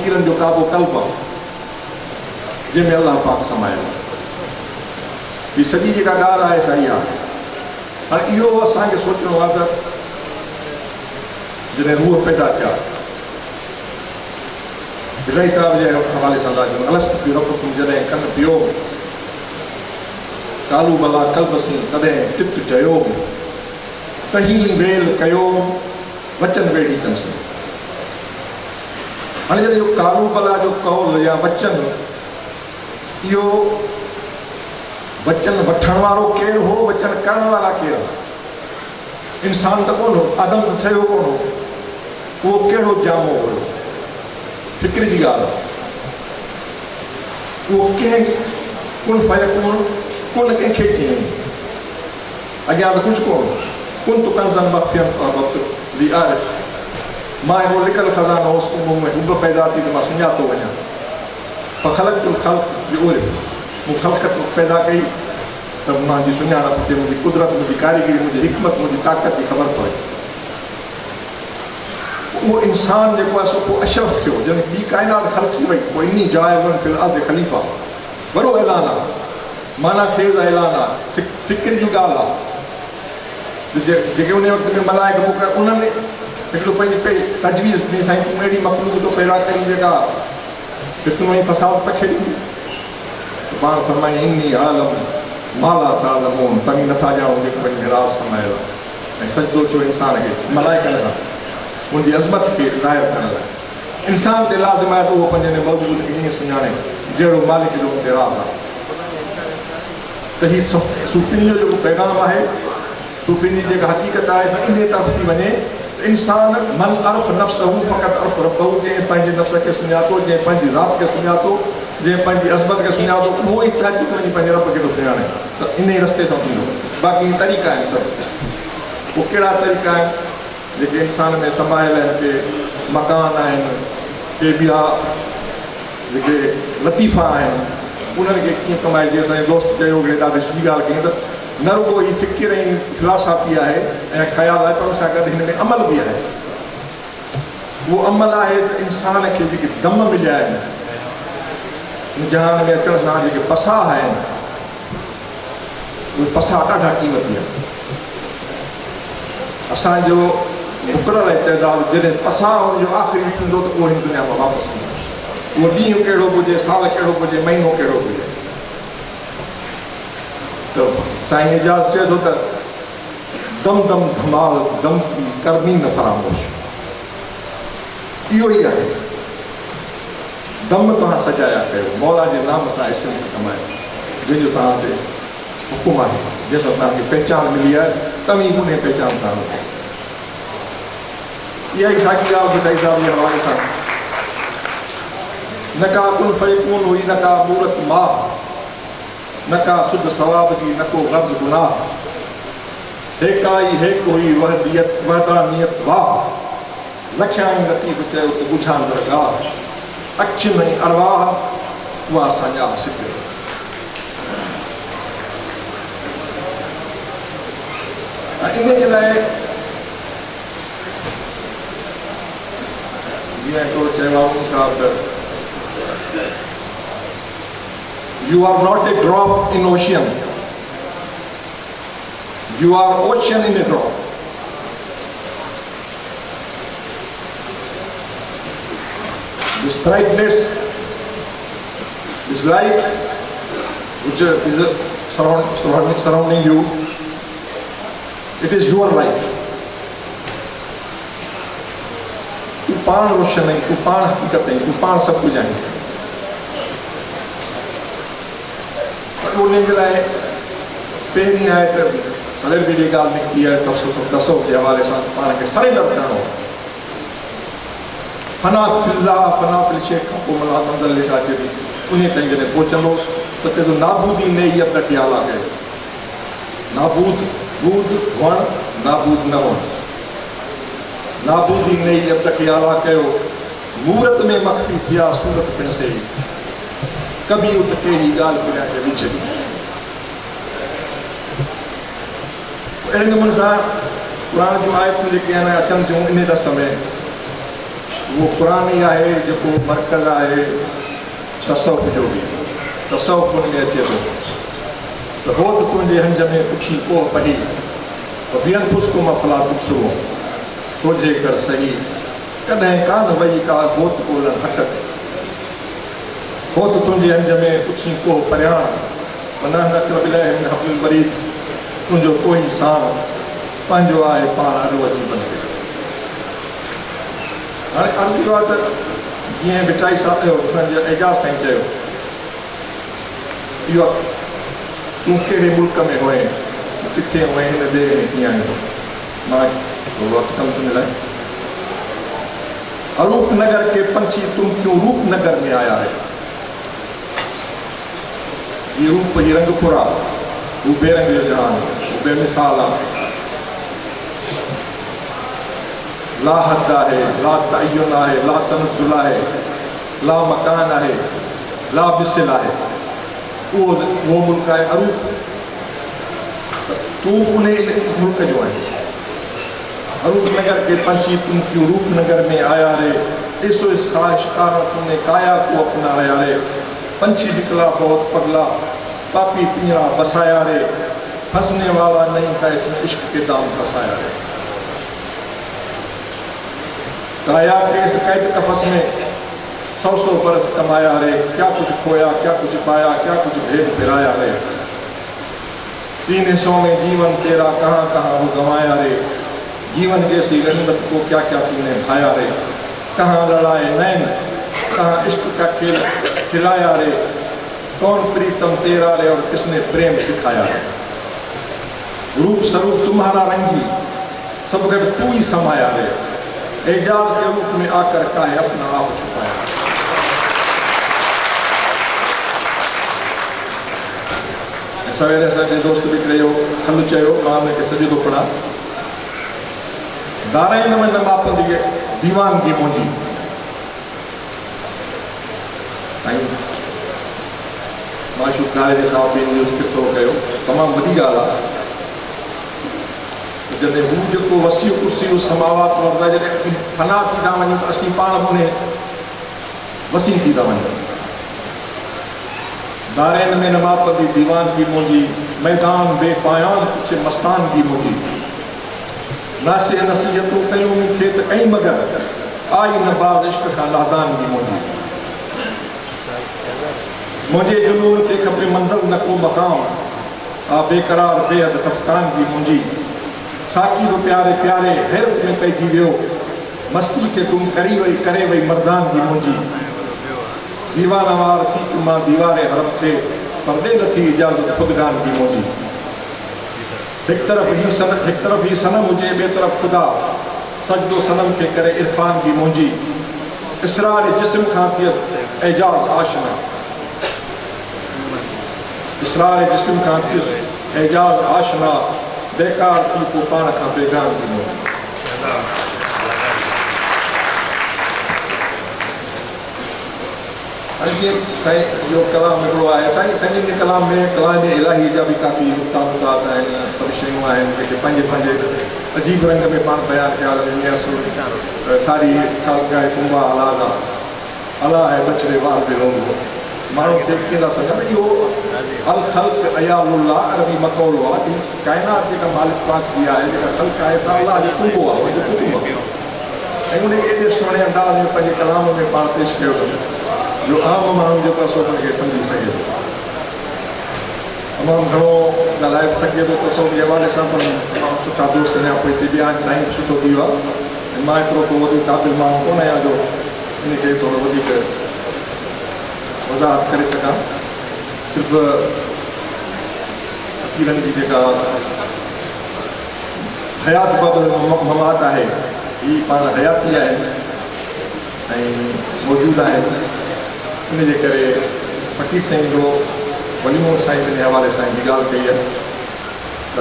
फ़क़ीरनि जो काबो कल्ब आहे जंहिंमें अलाह पाक समायो हीअ सॼी जेका ॻाल्हि आहे साईं आहे। हाणे इहो असांखे सोचणो आहे त जॾहिं रूह पैदा थिया बिलाई साहिब जे हवाले सां अलस्त बि रबकुम जॾहिं कन पियो कालू भला कल्बसी तॾहिं तिप्त चयो तहीं वेल कयो वचन वेड़ी कंसि। हाणे जॾहिं इहो कालू भला जो कौल या वचन इहो वचन वठण वारो केरु हो, वचन करण वारा केरु? इंसान त कोन हो, आदम त थियो कोन हो। उहो कहिड़ो जामो हुयो? फ़िक्र जी ॻाल्हि आहे। उहो कंहिं कुन फयकून कुन कंहिंखे चयईं, अॻियां त कुझु कोन। कुन तूं कंज़न मख़फ़ियन वक़्तु ली आरिफ़, मां हिकिड़ो लिकल ख़ज़ानो होसि में हुब पैदा थी त मां सुञातो वञा। पर ख़लक़तुल ख़ल्क़ बि उरिफ़, मूं ख़ल्क़त पैदा कई त मुंहिंजी सुञाणप थिए, मुंहिंजी कुदरत, मुंहिंजी कारीगरी, मुंहिंजी हिकमत, मुंहिंजी ताक़त जी ख़बर पए। उहो इंसान जेको आहे सो पोइ अशरफ थियो, जॾहिं ॿी काइनात ख़ल्क़ थी वई, पोइ इन जाइलुन फिल अर्ज़ ख़लीफ़ा, वॾो ऐलान आहे, माना खेज़ ऐलान आहे, फ़िक्र जी ॻाल्हि आहे। जेके उन वक़्त में मलाइक मुक़रर उन्हनि हिकिड़ो पंहिंजी तजवीज़ ॾिनी, साईं तूं अहिड़ी मख़लूक़ तो पैदा करी जेका फितनो ऐं फ़साद तखे ॾींदी। पाण फरमाई इन्नी आलम माला तालमून, तव्हीं नथा ॼाणो जेको पंहिंजे राज़ समायल आहे। ऐं सजदो थियो इंसान खे मलाइकनि खां उनजी अज़मत खे ज़ाहिर करण लाइ। इंसान ते लाज़िम आहे त उहो पंहिंजे मौजूद खे ईअं सुञाणे जहिड़ो मालिक जो हुते राज़ आहे। त हीअ सूफ़िन जो जेको पैगाम आहे, सूफ़िन जी जेका हक़ीक़त आहे इन तरफ़ थी वञे त इंसान मन अर्फ़ नफ़्स हू फ़क़त अर्फ़ रब्बहू, जंहिं पंहिंजे नफ़्स खे सुञातो, जंहिं पंहिंजी ज़ात खे सुञातो, जंहिं पंहिंजी अज़मत खे सुञातो, उहो ई तहक़ीक़ वञी पंहिंजे रब खे थो सुञाणे। त इन ई रस्ते सां थींदो। बाक़ी तरीक़ा आहिनि सभु। पोइ कहिड़ा तरीक़ा आहिनि जेके इंसान में समायल आहिनि, के मकान आहिनि, के ॿिया जेके लतीफ़ा आहिनि, उन्हनि खे कीअं कमाइजे। असांजे दोस्त चयो कि ॾाढी सुठी ॻाल्हि कई त न रुगो ही फ़िकिर ऐं फिलासफ़ी आहे ऐं ख़्यालु आहे, पर उन सां गॾु हिन में अमल बि आहे। उहो अमल आहे त इंसान खे जेके दम मिलिया आहिनि, जहान में अचण सां जेके पसा आहिनि, उहे पसा ॾाढा क़ीमती आहिनि। असांजो मुक़ररु तइदाद जॾहिं पसा हुनजो आख़िरी थींदो त उहो हिन दुनिया मां वापसि ईंदो। उहो ॾींहुं कहिड़ो हुजे, साल कहिड़ो हुजे, महीनो कहिड़ो हुजे। त साईं एजाज़ चए थो त दम दम धमाल दम की करनी न फरामोश, इहो ई आहे। दम तव्हां सजाया कयो, मौला जे नाम सां इस्म सां कमायो, जंहिंजो तव्हां ते हुकुम आहे, जंहिंसां तव्हांखे पहचान मिली आहे, तव्हीं उन पहचान सां हलो। इहा ई साॻी ॻाल्हि ॿुधाई साहिब जे हवाले सां, न का कुन फ़यकून हुई, न का मूरत मां, न का सुध सवाब जी, न को गर्द गुनाह, हेकाई हेक हुई वहदियत वहदानियत वाह, लखियाई लतीफ़ चयो त ॿुझां दरगाह, अखियुनि ऐं अरवाह उहा असांजा सिक। इन जे लाइ जीअं हिकिड़ो चयो आहे साहिब, you are not a drop in ocean, you are ocean in a drop. This brightness, this light which is surrounding you, it is your light. तू पाण रोशन आहीं, तू पाण हक़ीक़त आहीं, तू पाण सभु कुझु आहीं। उन जे लाइ पहिरीं आहे त सवेल बि ॻाल्हि निकिती आहे तसव्वुफ़ जे हवाले सां पाण खे सरेंडर करिणो। फना फिल्ला फना फिल शेख खां पोइ मना मंज़िल जेका अचे थी उन ताईं जॾहिं पहुचंदो त चए नाबूदी ने ई अब तक ख़्यालु आहे, नाबूद बूद वण नाबूद न वण, नाबूदी ने ई अब तक ख़्यालु कयो, मूरत में मख़फ़ी थिया सूरत पिण से कभी उत कहिड़ी ॻाल्हि पुॼा खे विझ। अहिड़े नमूने सां क़ुर जूं आयतूं जेके आहिनि अचनि थियूं इन रस में वो क़ुरान ई आहे जेको मर्कज़ आहे तसव्वुफ़ जो बि। तसव्वुफ़ उन में अचे थो त हो त तुंहिंजे हंज में उछी कोह पढ़ी फ़ियनफुसकुम अफ़ला तुबसिरून, सोझे कर सही कॾहिं कान वई का गोत ॻोल्हण हटक। हो त तुंहिंजे हंज में उछी कोह परियाण वरीद, तुंहिंजो कोई साण पंहिंजो आहे पाण अॾो अची बंदि। हाणे अर्ज़ु आहे त जीअं बिटाई साहिब जो एजाज़ साईं चयो, इहो तूं कहिड़े मुल्क में हुए, किथे हुए, हिन देर में कीअं आयो? मां वक़्तु कमु तुंहिंजे लाइ रूपनगर के पंछी तुम क्यों रूपनगर में आया है। ये रूप ही रंग पुरा, वो बेरंग जो जहान, वो बेमिसाल आहे। ला हद आहे, ला तय्युन आहे, ला तनज़ुल आहे, ला मकान आहे, ला बिसिल आहे। वो मुल्क आहे अरूप, तू उन मुल्क जो आहे। रूपनगर के पंछी तुम क्यों रूपनगर में आया रे, ऐसो इस शिकार तुमने काया को अपनाया रे। पंछी निकला बहुत पगला, पापी पिंजरा बसाया रे, फंसने वाला नहीं था इसमें इश्क के दाम फंसाया रे। काया के इस कैद कफस में 100 बरस कमाया रे, क्या कुछ खोया क्या कुछ पाया, क्या कुछ भेद फिराया रे। 3 हिस्सों में जीवन तेरा कहाँ कहाँ वो गंवाया रे। जीवन जैसी गनीमत को क्या क्या तूने भाया रे। कहाँ लड़ाए नैन, कहाँ इश्क का खेल खिलाया रे। कौन प्रीतम तेरा रे और किसने प्रेम सिखाया रे। रूप स्वरूप तुम्हारा रंगी, सब गढ़ तू ही समाया रे। एजाज के रूप में आकर काहे अपना आप छुपाया। सवेरे असांजे दोस्त बि कयो हल चयो, मां हुनखे सॼो थो पढ़ां। दाराइन में न मापंदी दीवानगी मुंहिंजी। ऐं मां शुक्राने जे साहब जो ज़िक्र थोरो कयो, तमामु वॾी ॻाल्हि आहे। जॾहिं हू जेको वसी कुर्सी समावात वरदा जॾहिं फना थी था वञूं त असीं पाण बि उन वसी थी था वञूं। दारैन में न मापंदी दीवानगी मुंहिंजी, मैदान बेपायान पीछे मस्तानगी मुंहिंजी। नासे नसीहतूं कयूं मूंखे त कई मगर, आई न बाज़ इश्क खां लादानगी मुंहिंजी। मुंहिंजे जुनून खे खपे मंज़िल न को मक़ाम, आ बेक़रार बेहद ख़फ़क़ानगी मुंहिंजी। साकी तो प्यारे प्यारे हैरत में पइजी वियो, मस्ती से तुम करे वई मर्दानगी मुंहिंजी। दीवाना वार थी चुमा दीवारे हरम थे, पर्दे न थी इजाज़त ख़ुदगानगी मुंहिंजी। एक तरफ ही सनम हुजे, ॿिए तरफ़ ख़ुदा, सजदो सनम खे करे इरफान की मुंहिंजी। इसरार जिस्म खां थियसि एजाज़ आशना, इसरार जिस्म खां थियसि एजाज़ आशना। बेकार थी को पाण खां बेगान थी मुंहिंजी। जीअं साईं इहो कलाम हिकिड़ो आहे, साईं संगीत कलाम में इलाही जा बि काफ़ी नुक़्ता मुक़ात आहिनि, सभु शयूं आहिनि जेके पंहिंजे पंहिंजे अजीब रंग में पाण बयानु कया आहिनि। सारी ख़ालक़ाए कुंबा अलादा अला आहे बचड़े वाल बि लोंगो। माण्हू खे था सघनि इहो अल ख़ल्क़ अयालुल्लाह अरबी मक़ौलो आहे। काइनात जेका मालिक पाक जी आहे, जेका ख़ल्क़ आहे, सा अलाह जो कुंबो आहे, उनजो कुटुंब आहे। ऐं उनखे एॾे सुहिणे अंदाज़ में पंहिंजे कलाम में पाण पेश कयो अथनि जो आम माण्हू जेको आहे सो हुनखे सम्झी सघे थो। तमामु घणो ॻाल्हाए बि सघे थो तसव्वुफ़ जे हवाले सां, पर तमामु सुठा दोस्त अञा पोइ हिते ॿिया टाइम सुठो थी वियो आहे। ऐं मां एतिरो को वधीक क़ाबिल माण्हू कोन आहियां जो इनखे थोरो वधीक वज़ाहत करे सघां। सिर्फ़ु फ़क़ीरनि जी जेका हयात बाबति मवाद आहे, ही पाण हयाती आहिनि ऐं मौजूदु आहिनि। इनजे करे फ़क़ीर साईं जो वलीमो साईं जे हवाले सां जी ॻाल्हि कई आहे त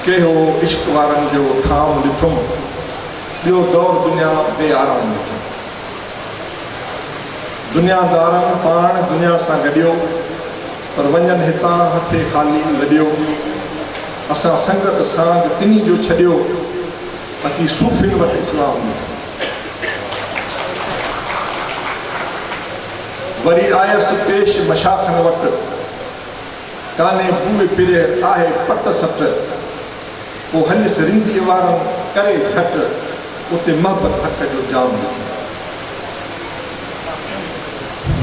कहिड़ो इश्क वारनि जो ठाम ॾिठुमि, ॿियो दौर दुनिया बेआराम ॾिठुमि। दुनियादारनि पाण दुनिया सां गॾियो, पर वञनि हितां हथे ख़ाली लॾियो। असां संगत सांग तिनी जो छॾियो, बाक़ी सूफ़िन वटि इस्लाम ॾिठो। वरी आयसि पेश मशाखनि वटि कान्हे बूए फिरे आहे पट सट पोइ हलियसि रिंदीअ वारनि करे झट उते मोहबत हक़ जो जाम ॾिठो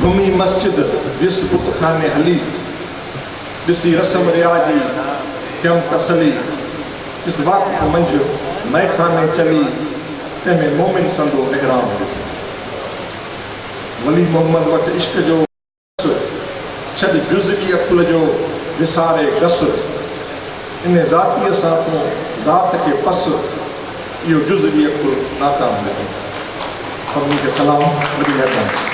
घुमी मस्जिद वियुसि बुतखाने हली ॾिसी रस्म रिवाजी थियमि तसली ॾिस वाक़िफ़ मंझि मैखाने चली तंहिंमें मोमिन संदो इहराम ॾिठो वली मोहम्मद वटि इश्क जो छॾ जुज़वी अकुल जो विसारे गस इन ज़ातीअ सां तूं ज़ात खे पस इहो जुज़वी अकुल नाकाम ॾिठो सभिनी खे सलाम वॾी महिरबानी